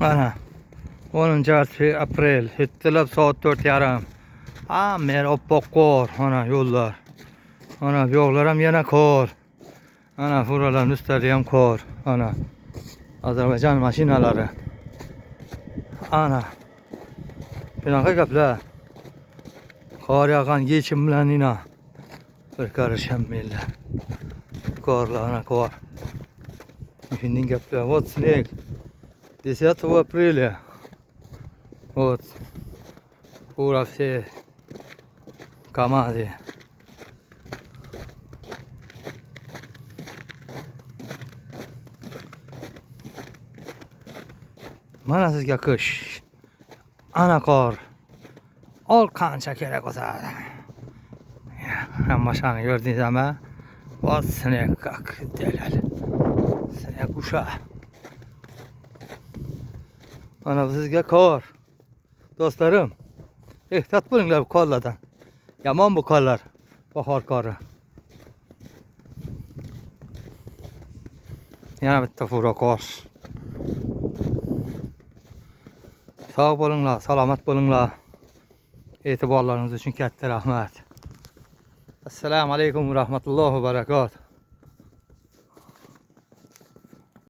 Ana 10 aprel hittilab soat 4:30. Mer oppoq qor. Ana yo'llar. Ana bu yo'llar ham yana qor. Ana buralarning ustida ham qor. Ana Ozarbayjon mashinalari. Ana bunaqa gaplar. Qor yog'gan yechim bilan ina bir karışamaylar. Qorlar ana qor. Shunday gaplar. Вот снег. 10 апреля. Вот. Пора все команды. Mana sizga qish. Ana qor. Ol qancha kerak bo'lsa. Hammashani ko'rdingizmi? Вот снег как делали. Снег uşa. Ana sizga qor. Do'stlarim, ehtiyot bo'linglar bu qorlardan. Yomon bu qorlar. Bahor qori. Yana bitta fura qor. Sog' bo'linglar, salomat bo'linglar. E'tiborlaringiz uchun katta rahmat. Assalomu alaykum va rahmatullohi va barakatuh.